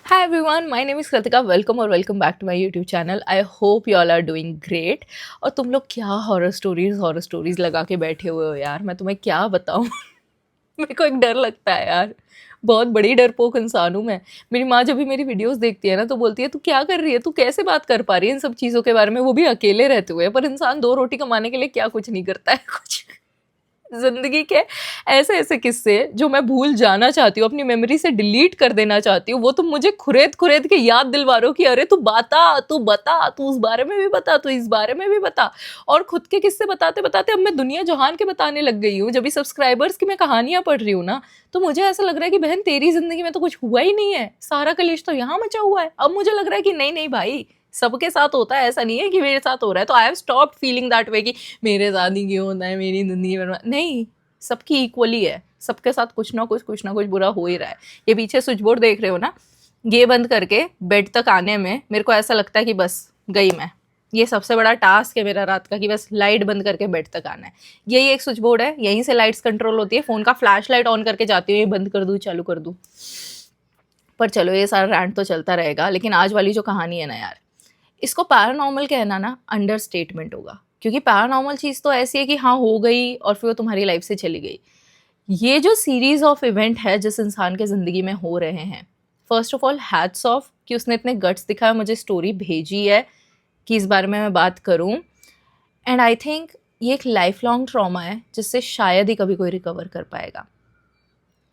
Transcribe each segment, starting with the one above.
Hi everyone, my name is Kritika. Welcome or welcome back to my YouTube channel. I hope you all are doing great. और तुम लोग क्या horror stories लगा के बैठे हुए हो यार, मैं तुम्हें क्या बताऊँ। मेरे को एक डर लगता है यार, बहुत बड़ी डरपोक इंसान हूँ मैं। मेरी माँ जब भी मेरी वीडियोस देखती है ना तो बोलती है तू क्या कर रही है, तू कैसे बात कर पा रही है इन सब चीज़ों के बारे में, वो भी अकेले रहते हुए। पर इंसान दो रोटी कमाने के लिए क्या कुछ नहीं करता है कुछ। ज़िंदगी के ऐसे ऐसे किस्से जो मैं भूल जाना चाहती हूँ, अपनी मेमोरी से डिलीट कर देना चाहती हूँ, वो तुम मुझे खुरेद-खुरेद के याद दिलवा रहे हो कि अरे तू बता, तू उस बारे में भी बता, तू इस बारे में भी बता। और खुद के किस्से बताते-बताते अब मैं दुनिया जहान के बताने लग गई हूँ। जब भी सब्सक्राइबर्स की मैं कहानियाँ पढ़ रही हूँ ना, तो मुझे ऐसा लग रहा है कि बहन तेरी ज़िंदगी में तो कुछ हुआ ही नहीं है, सारा कलेश तो यहाँ मचा हुआ है। अब मुझे लग रहा है कि नहीं-नहीं भाई, सबके साथ होता है, ऐसा नहीं है कि मेरे साथ हो रहा है। तो I have stopped feeling that way कि मेरे साथ ही क्यों होता है, मेरी ज़िंदगी बर्बाद नहीं, सबकी इक्वली है, सबके साथ कुछ ना कुछ बुरा हो ही रहा है। ये पीछे स्विच बोर्ड देख रहे हो ना, ये बंद करके बेड तक आने में मेरे को ऐसा लगता है कि बस गई मैं। ये सबसे बड़ा टास्क है मेरा रात का कि बस लाइट बंद करके बेड तक आना है। यही एक स्विच बोर्ड है, यहीं से लाइट्स कंट्रोल होती है। फ़ोन का फ्लैश लाइट ऑन करके जाती हूँ, ये बंद कर दूँ, चालू कर दूँ। पर चलो ये सारा रैंट तो चलता रहेगा, लेकिन आज वाली जो कहानी है ना यार, इसको पैरानॉर्मल कहना ना अंडरस्टेटमेंट होगा, क्योंकि पैरानॉर्मल चीज़ तो ऐसी है कि हाँ हो गई और फिर वो तुम्हारी लाइफ से चली गई। ये जो सीरीज़ ऑफ इवेंट है जिस इंसान के ज़िंदगी में हो रहे हैं, first of all hats off कि उसने इतने गट्स दिखाया, मुझे स्टोरी भेजी है कि इस बारे में मैं बात करूं। एंड आई थिंक ये एक लाइफ लॉन्ग ट्रॉमा है जिससे शायद ही कभी कोई रिकवर कर पाएगा।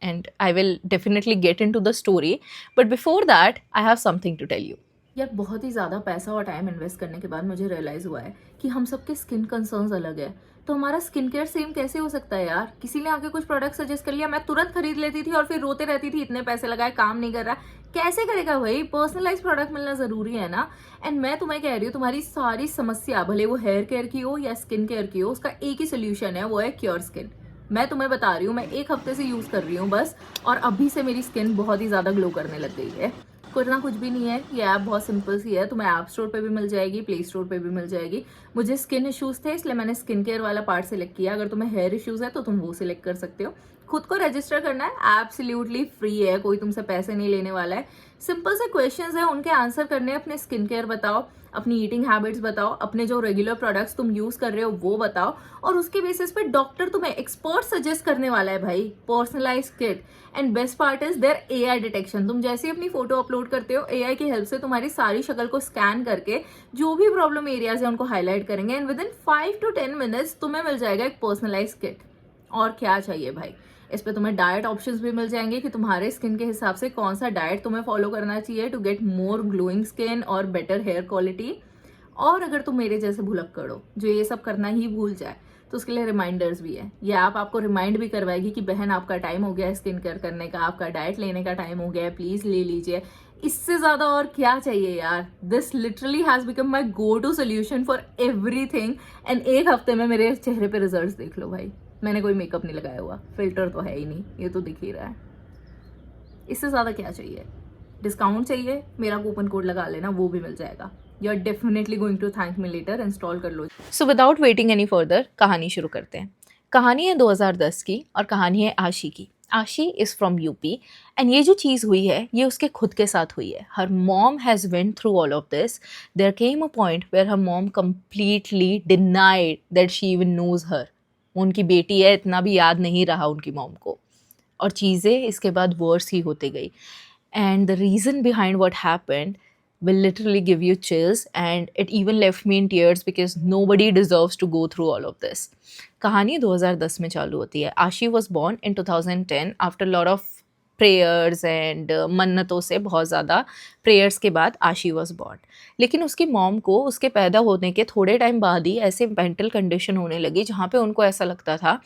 And I will definitely get into the story, but before that I have something to tell you. यार बहुत ही ज़्यादा पैसा और टाइम इन्वेस्ट करने के बाद मुझे रियलाइज़ हुआ है कि हम सबके स्किन कंसर्न्स अलग है। तो हमारा स्किन केयर सेम कैसे हो सकता है यार? किसी ने आके कुछ प्रोडक्ट सजेस्ट कर लिया, मैं तुरंत खरीद लेती थी और फिर रोते रहती थी इतने पैसे लगाए, काम नहीं कर रहा। कैसे करेगा भाई? पर्सनलाइज प्रोडक्ट मिलना ज़रूरी है ना। एंड मैं तुम्हें कह रही हूँ, तुम्हारी सारी समस्या भले वो हेयर केयर की हो या स्किन केयर की हो, उसका एक ही सोल्यूशन है, वो है क्योर स्किन। मैं तुम्हें बता रही हूँ, मैं एक हफ्ते से यूज़ कर रही हूँ बस, और अभी से मेरी स्किन बहुत ही ज़्यादा ग्लो करने लग गई है। करना कुछ भी नहीं है, ये ऐप बहुत सिंपल सी है। तुम्हें ऐप स्टोर पे भी मिल जाएगी, प्ले स्टोर पे भी मिल जाएगी। मुझे स्किन इश्यूज थे इसलिए मैंने स्किन केयर वाला पार्ट सिलेक्ट किया। अगर तुम्हें हेयर इश्यूज है तो तुम वो सिलेक्ट कर सकते हो। खुद को रजिस्टर करना है, एब्सोल्युटली फ्री है, कोई तुमसे पैसे नहीं लेने वाला है। सिंपल से क्वेश्चंस है, उनके आंसर करने, अपने स्किन केयर बताओ, अपनी ईटिंग हैबिट्स बताओ, अपने जो रेगुलर प्रोडक्ट्स तुम यूज कर रहे हो वो बताओ, और उसके बेसिस पे डॉक्टर तुम्हें एक्सपर्ट सजेस्ट करने वाला है भाई, personalize kit. And best part is there AI detection. तुम जैसे ही अपनी फोटो अपलोड करते हो, एआई की हेल्प से तुम्हारी सारी शक्ल को स्कैन करके जो भी प्रॉब्लम एरियाज है उनको हाईलाइट करेंगे, and with in 5 to 10 minutes तुम्हें मिल जाएगा एक पर्सनलाइज किट। और क्या चाहिए भाई? इस पे तुम्हें डाइट ऑप्शंस भी मिल जाएंगे कि तुम्हारे स्किन के हिसाब से कौन सा डाइट तुम्हें फॉलो करना चाहिए to get more glowing skin और बेटर हेयर क्वालिटी। और अगर तुम मेरे जैसे भुलक्कड़ हो जो ये सब करना ही भूल जाए, तो उसके लिए रिमाइंडर्स भी है। ये ऐप आपको रिमाइंड भी करवाएगी कि बहन आपका टाइम हो गया है स्किन केयर करने का, आपका डाइट लेने का टाइम हो गया है, प्लीज ले लीजिए। इससे ज्यादा और क्या चाहिए यार? This literally has become my go to solution for everything. And एक हफ्ते में मेरे चेहरे पे रिजल्ट देख लो भाई। मैंने कोई मेकअप नहीं लगाया हुआ, फिल्टर तो है ही नहीं, ये तो दिख ही रहा है। इससे ज्यादा क्या चाहिए? डिस्काउंट चाहिए, मेरा कूपन कोड लगा लेना, वो भी मिल जाएगा। You are definitely going to thank me later, install कर लो। So without waiting any further कहानी शुरू करते हैं। कहानी है 2010 की और कहानी है आशी की। आशी इज़ फ्रॉम यूपी, एंड ये जो चीज़ हुई है ये उसके खुद के साथ हुई है। Her mom has went through all of this. There came a point where her mom completely denied that she even knows her. उनकी बेटी है इतना भी याद नहीं रहा उनकी मॉम को, और चीज़ें इसके बाद वर्स ही होते गई। And the reason behind what happened will literally give you chills, and it even left me in tears because nobody deserves to go through all of this. कहानी 2010 में चालू होती है। आशी was born in 2010 after a lot of prayers and मन्नतों से, बहुत ज़्यादा प्रेयर्स के बाद आशी वॉज बॉर्न। लेकिन उसकी मॉम को उसके पैदा होने के थोड़े टाइम बाद ही ऐसे मेंटल कंडीशन होने लगी जहाँ पे उनको ऐसा लगता था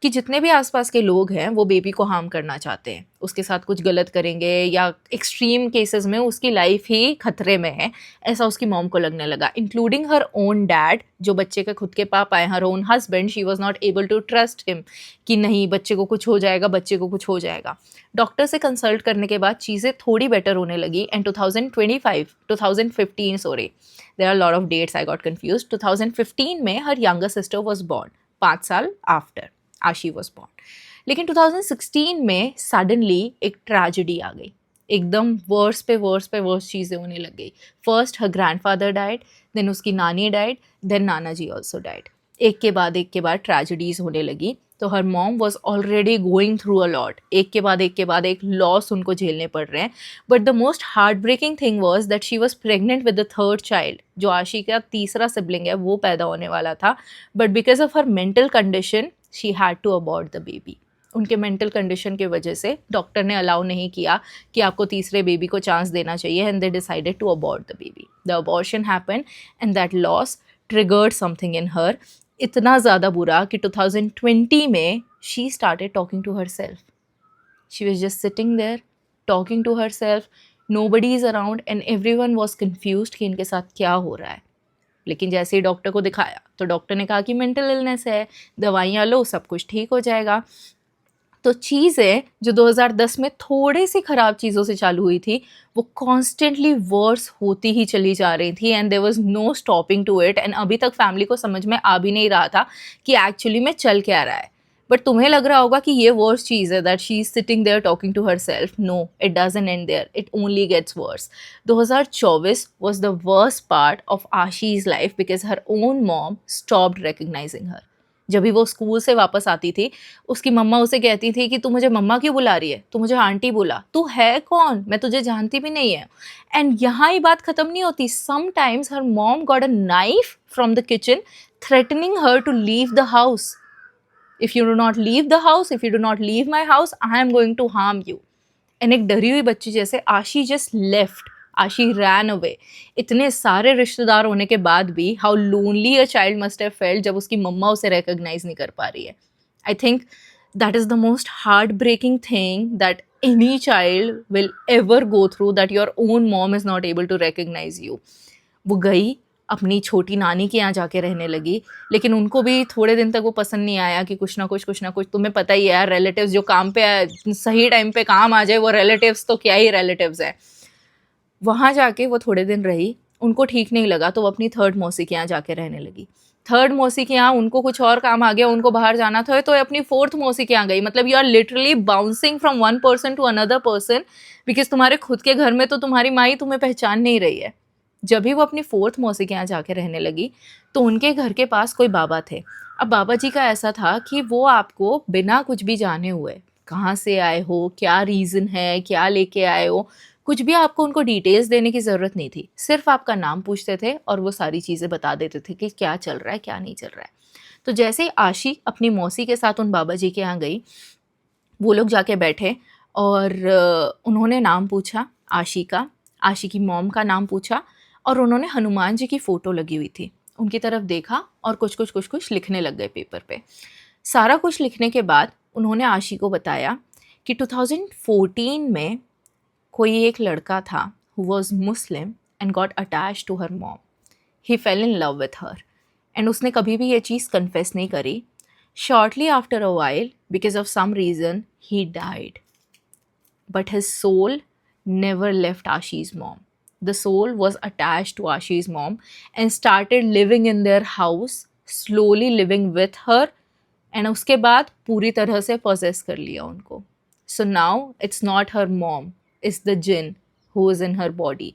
कि जितने भी आसपास के लोग हैं वो बेबी को हार्म करना चाहते हैं, उसके साथ कुछ गलत करेंगे, या एक्सट्रीम केसेस में उसकी लाइफ ही खतरे में है, ऐसा उसकी मॉम को लगने लगा। इंक्लूडिंग हर ओन डैड, जो बच्चे के खुद के पापा हैं, her own husband, she was not able to trust him कि नहीं बच्चे को कुछ हो जाएगा, बच्चे को कुछ हो जाएगा। डॉक्टर से कंसल्ट करने के बाद चीज़ें थोड़ी बेटर होने लगी, and 2015 sorry, there are lot of dates, I got confuse. 2015 में her younger sister was born, 5 साल आफ्टर आशी वॉज बॉर्न। लेकिन 2016 में सडनली एक ट्रेजेडी आ गई। एकदम वर्स पे वर्स पे वर्स चीज़ें होने लग गई। फर्स्ट हर ग्रैंडफादर डाइड, देन उसकी नानी डाइड, देन नाना जी ऑल्सो डाइड। एक के बाद ट्रेजिडीज़ होने लगी। तो her mom was already going through a lot, एक के बाद एक लॉस उनको झेलने पड़ रहे हैं। But the most heart breaking thing was that she was pregnant with the third child, जो आशी का तीसरा सिबलिंग है वो पैदा होने वाला था। But because of her mental condition she had to abort the baby. उनके मेंटल कंडीशन की वजह से डॉक्टर ने अलाउ नहीं किया कि आपको तीसरे बेबी को चांस देना चाहिए, and they decided to abort the baby. The abortion happen and that loss triggered something in her, इतना ज़्यादा बुरा कि 2020 में she started talking to herself. She was just sitting there talking to herself, nobody is around and everyone was confuse कि इनके साथ क्या हो रहा है। लेकिन जैसे ही डॉक्टर को दिखाया तो डॉक्टर ने कहा कि मेंटल इलनेस है, दवाइयाँ लो, सब कुछ ठीक हो जाएगा। तो चीज़ें जो 2010 में थोड़ी सी ख़राब चीज़ों से चालू हुई थी, वो कॉन्स्टेंटली वर्स होती ही चली जा रही थी, and there was no stopping to it. And अभी तक फैमिली को समझ में आ भी नहीं रहा था कि एक्चुअली में चल क्या रहा है। बट तुम्हें लग रहा होगा कि ये वर्स चीज़ है, that she is sitting there talking to herself. No, it doesn't end there, it only gets worse. 2024 was the worst part of Ashi's life because her own mom stopped recognising her. जब भी वो school से वापस आती थी, उसकी मम्मा उसे कहती थी कि तू मुझे मम्मा क्यों बुला रही है, तू मुझे आंटी बुला, तू है कौन, मैं तुझे जानती भी नहीं है। एंड यहाँ ही बात खत्म नहीं होती। Sometimes her mom got a knife from the kitchen threatening her to leave the house. If you do not leave the house, if you do not leave my house, I am going to harm you. And एक डरी हुई बच्ची जैसे आशी just left, आशी ran away. इतने सारे रिश्तेदार होने के बाद भी how lonely a child must have felt जब उसकी मम्मा उसे रिकॉग्नाइज नहीं कर पा रही है। I think that is the most heart breaking thing that any child will ever go through, that your own mom is not able to recognise you. वो गई अपनी छोटी नानी के यहाँ जाके रहने लगी, लेकिन उनको भी थोड़े दिन तक वो पसंद नहीं आया कि कुछ ना कुछ तुम्हें पता ही है यार, रिलेटिव्स जो काम पे सही टाइम पे काम आ जाए वो रिलेटिव्स तो क्या ही रिलेटिव्स है। वहाँ जाके वो थोड़े दिन रही, उनको ठीक नहीं लगा तो वो अपनी थर्ड मौसी के यहाँ जाके रहने लगी। थर्ड मौसी के यहाँ उनको कुछ और काम आ गया, उनको बाहर जाना था, तो अपनी फोर्थ मौसी के यहाँ गई। मतलब you are literally bouncing from one person to another person, because तुम्हारे खुद के घर में तो तुम्हारी माँ ही तुम्हें पहचान नहीं रही है। जब भी वो अपनी फोर्थ मौसी के यहाँ जाके रहने लगी तो उनके घर के पास कोई बाबा थे। अब बाबा जी का ऐसा था कि वो आपको बिना कुछ भी जाने हुए, कहाँ से आए हो, क्या रीज़न है, क्या लेके आए हो, कुछ भी आपको उनको डिटेल्स देने की ज़रूरत नहीं थी। सिर्फ आपका नाम पूछते थे और वो सारी चीज़ें बता देते थे कि क्या चल रहा है, क्या नहीं चल रहा है। तो जैसे ही आशी अपनी मौसी के साथ उन बाबा जी के यहाँ गई, वो लोग जाके बैठे और उन्होंने नाम पूछा आशी का, आशी की मॉम का नाम पूछा, और उन्होंने हनुमान जी की फ़ोटो लगी हुई थी उनकी तरफ देखा और कुछ लिखने लग गए पेपर पे। सारा कुछ लिखने के बाद उन्होंने आशी को बताया कि 2014 में कोई एक लड़का था who was Muslim and got attached to her mom. He fell in love with her. And उसने कभी भी ये चीज़ confess नहीं करी. Shortly after a while, because of some reason, he died. But his soul never left Ashi's mom. The soul was attached to Ashi's mom and started living in their house, slowly living with her, and उसके बाद पूरी तरह से possess कर लिया उनको. So now it's not her mom, it's the jinn who is in her body.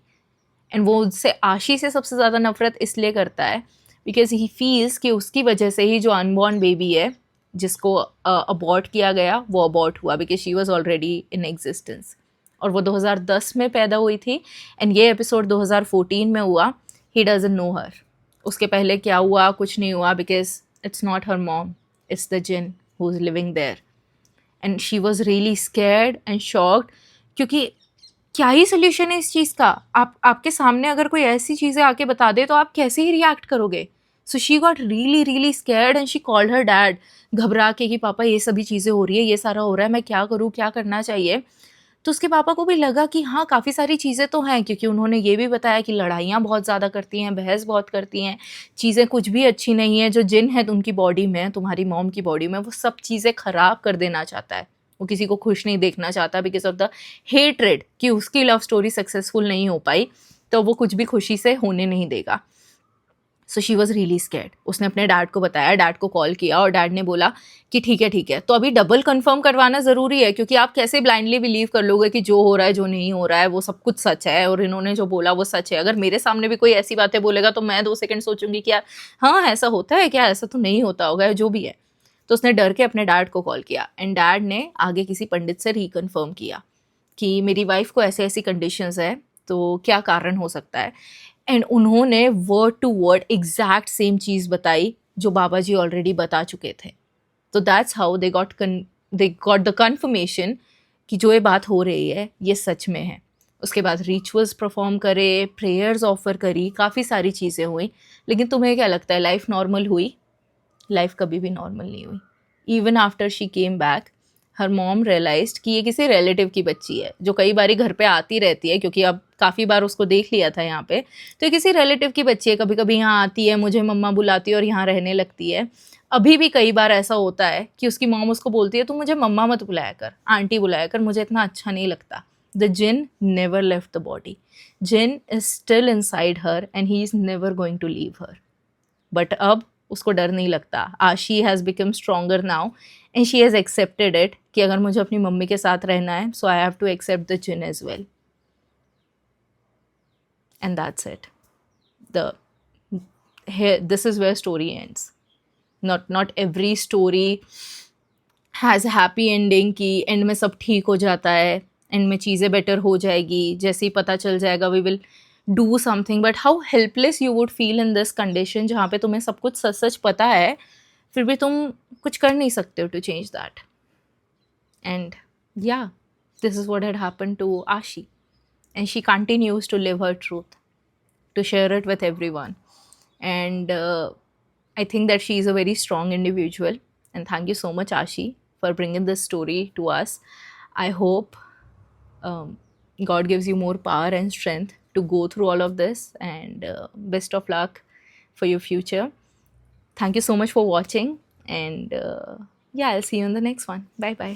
And वो उससे आशी से सबसे ज़्यादा नफरत इसलिए करता है बिकॉज ही फील्स कि उसकी वजह से ही जो अनबॉर्न बेबी है जिसको अबॉर्ट किया गया वो अबॉर्ट हुआ, because she was already in existence. और वो 2010 में पैदा हुई थी एंड ये एपिसोड 2014 में हुआ। ही डजंट नो हर, उसके पहले क्या हुआ कुछ नहीं हुआ, because it's not her mom, it's the jinn who is living there. And she was really scared and shocked, क्योंकि क्या ही सोल्यूशन है इस चीज़ का। आपके सामने अगर कोई ऐसी चीज़ें आके बता दे तो आप कैसे ही रिएक्ट करोगे। So she got really scared and she called her dad, घबरा के कि पापा ये सभी चीज़ें हो रही है, ये सारा हो रहा है, मैं क्या करूँ, क्या करना चाहिए। तो उसके पापा को भी लगा कि हाँ काफ़ी सारी चीज़ें तो हैं, क्योंकि उन्होंने ये भी बताया कि लड़ाइयाँ बहुत ज़्यादा करती हैं, बहस बहुत करती हैं, चीज़ें कुछ भी अच्छी नहीं है। जो जिन है उनकी बॉडी में, तुम्हारी मॉम की बॉडी में, वो सब चीज़ें ख़राब कर देना चाहता है। वो किसी को खुश नहीं देखना चाहता बिकॉज ऑफ द हेट्रेड कि उसकी लव स्टोरी सक्सेसफुल नहीं हो पाई, तो वो कुछ भी खुशी से होने नहीं देगा। So she was really scared. उसने अपने डैड को बताया, डैड को कॉल किया और डैड ने बोला कि ठीक है, तो अभी डबल कंफर्म करवाना ज़रूरी है, क्योंकि आप कैसे ब्लाइंडली बिलीव कर लोगे कि जो हो रहा है जो नहीं हो रहा है वो सब कुछ सच है और इन्होंने जो बोला वो सच है। अगर मेरे सामने भी कोई ऐसी बातें बोलेगा तो मैं 2 सेकंड सोचूंगी कि यार हाँ ऐसा होता है क्या, ऐसा तो नहीं होता होगा, जो भी है। तो उसने डर के अपने डैड को कॉल किया एंड डैड ने आगे किसी पंडित से रिकन्फर्म किया कि मेरी वाइफ को ऐसे ऐसी कंडीशंस है, तो क्या कारण हो सकता है। एंड उन्होंने word to word exact same चीज़ बताई जो बाबा जी ऑलरेडी बता चुके थे। तो that's how they got the confirmation कि जो ये बात हो रही है ये सच में है। उसके बाद रिचुअल्स परफॉर्म करे, प्रेयर्स ऑफर करी, काफ़ी सारी चीज़ें हुई। लेकिन तुम्हें क्या लगता है लाइफ नॉर्मल हुई? लाइफ कभी भी नॉर्मल नहीं हुई। Even after she came back, her mom realised कि ये किसी रिलेटिव की बच्ची है जो कई बारी घर पे आती रहती है, क्योंकि अब काफ़ी बार उसको देख लिया था यहाँ पे। तो ये किसी रिलेटिव की बच्ची है, कभी कभी यहाँ आती है, मुझे मम्मा बुलाती है और यहाँ रहने लगती है। अभी भी कई बार ऐसा होता है कि उसकी मॉम उसको बोलती है तू मुझे मम्मा मत बुलाया कर, आंटी बुलाया कर, मुझे इतना अच्छा नहीं लगता। The jinn never left the body, jinn is still inside her and he is never going to leave her. But अब उसको डर नहीं लगता। She has become stronger now and she has accepted it कि अगर मुझे अपनी मम्मी के साथ रहना है so I have to accept the jinn as well. And that's it. The this is where story ends. Not every story has happy ending कि एंड में सब ठीक हो जाता है, एंड में चीज़ें बेटर हो जाएगी, जैसे ही पता चल जाएगा we will do something. But how helpless you would feel in this condition जहाँ पे तुम्हें सब कुछ सच सच पता है, फिर भी तुम कुछ कर नहीं सकते हो टू चेंज दैट। एंड या this is what had happened to Ashi and she continues to live her truth, to share it with everyone. And I think that she is a very strong individual. And thank you so much, Ashi, for bringing this story to us. I hope God gives you more power and strength to go through all of this. And best of luck for your future. Thank you so much for watching. And yeah, I'll see you in the next one. Bye bye.